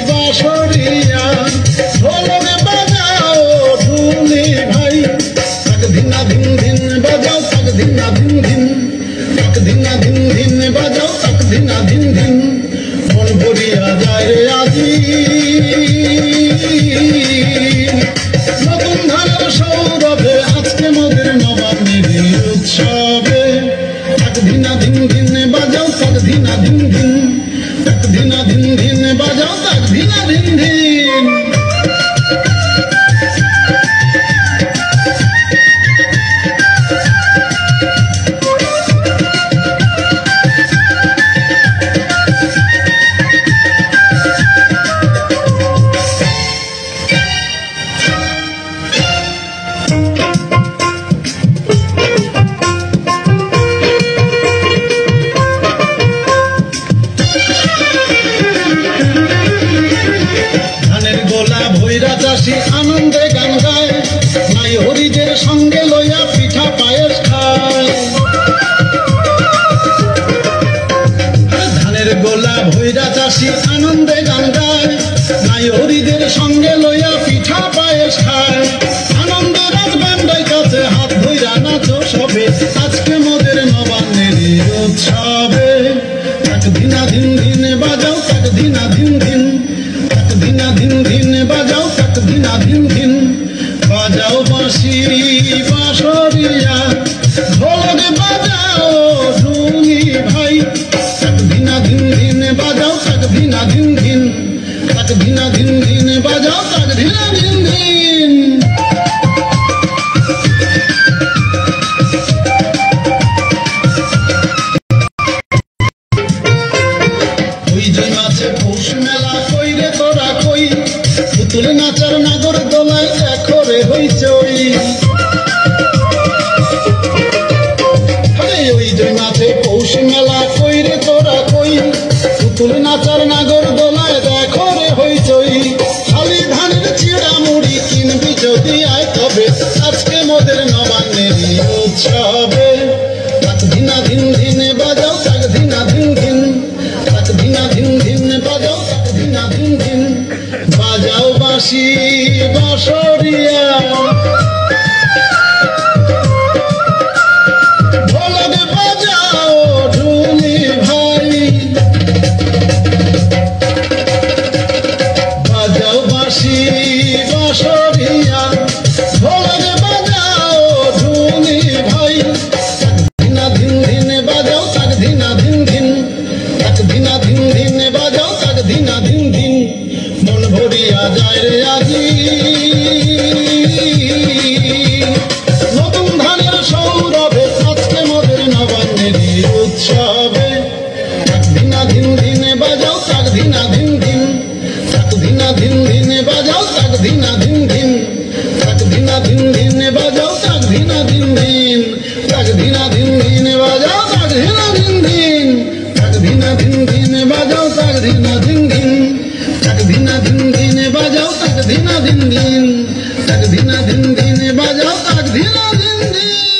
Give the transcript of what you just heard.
বাঁশরিয়া ঢোলক বাজাও ঢুলি ভাই তাক ধিনা ধিন ধিন বাজাও তাক ধিনা ধিন ধিন তাক ধিনা ধিন ধিন বাজাও তাক ধিনা ধিন ধিন মন ভরিয়া যায় রে আজি নতুন ধানের সৌরভে আজকে মোদের নবান্নের উৎসবে তাক ধিনা ধিন ধিন বাজাও তাক ধিনা ধিন ধিন তাক ধিনা ধিন ধিন বাজাও তাক ধিনা ধিন ধিন চাষি আনন্দে গান গায় নাই হরিদের সঙ্গে লইয়া পিঠা পায়েস খায় ধানের গোলা ভৈরা চাষি আনন্দে গান গায় নাই হরিদের সঙ্গে লইয়া পিঠা পায়েস খায় আনন্দ রাত বান্ডাই কাছে হাত ধইরা নাচো সবে আজকে মোদের নবান্নের উৎসবে তাক ধিনা ধিন ধিন বাজাও তাক ধিনা ধিন ধিন তাক ধিনা ধিন ধিন বাজাও তাক ধিনা ধিন ধিন বাজাও বাঁশি বাঁশরিয়া ঢোলক বাজাও ঢুলি ভাই তাক ধিনা ধিন ধিন বাজাও তাক ধিনা ধিন ধিন তাক ধিনা ধিন ধিন বাজাও তাক ধিনা ধিন ধিন ওই যে মাঝে পৌষ মেলা কই রে তোরা কই পুতুল নাচার নাগর দোলায় দেখো রে হইছে ওই যে মাঝে পৌষ মেলা কই রে তোরা কই পুতুল নাচার নাগর দোলায় দেখো রে হইছে খালি ধানের চিড়া মুড়ি কিনবি যদি আয় তবে আজকে মোদের নবান্নের উৎসবে তাক ধিনা ধিন ধিন বাজাও তাক ধিনা ধিন ধিন তাক ধিনা ধিন ধিন বাজাও তাক ধিনা ধিন ধিন বাজাও বাঁশি বাঁশরিয়া ঢোলক বাজাও ঢুলি ভাই বাজাও বাঁশি বাঁশরিয়া ঢোলক বাজাও ঢুলি ভাই তাক ধিনা ধিন ধিন বাজাও তাক ধিনা ধিন ধিন তাক ধিনা ধিন ধিন বাজাও তাক ধিনা ধিন ধিন মন ভরিয়া যায় রে আজি নতুন ধানের সৌরভে আজকে মোদের নবান্নের উৎসবে তাক ধিনা ধিন ধিন বাজাও তাক ধিনা ধিন ধিন তাক ধিনা ধিন ধিন বাজাও তাক ধিনা ধিন ধিন তাক ধিনা ধিন ধিন বাজাও তাক ধিনা ধিন ধিন তাক ধিনা ধিন ধিন বাজাও তাক ধিনা ধিন ধিন তাক ধিনা ধিন ধিন বাজাও তাক ধিনা ধিন ধিন তাক ধিনা ধিন ধিন বাজাও তাক ধিনা ধিন ধিন তাক ধিনা ধিন ধিন বাজাও তাক ধিনা ধিন ধিন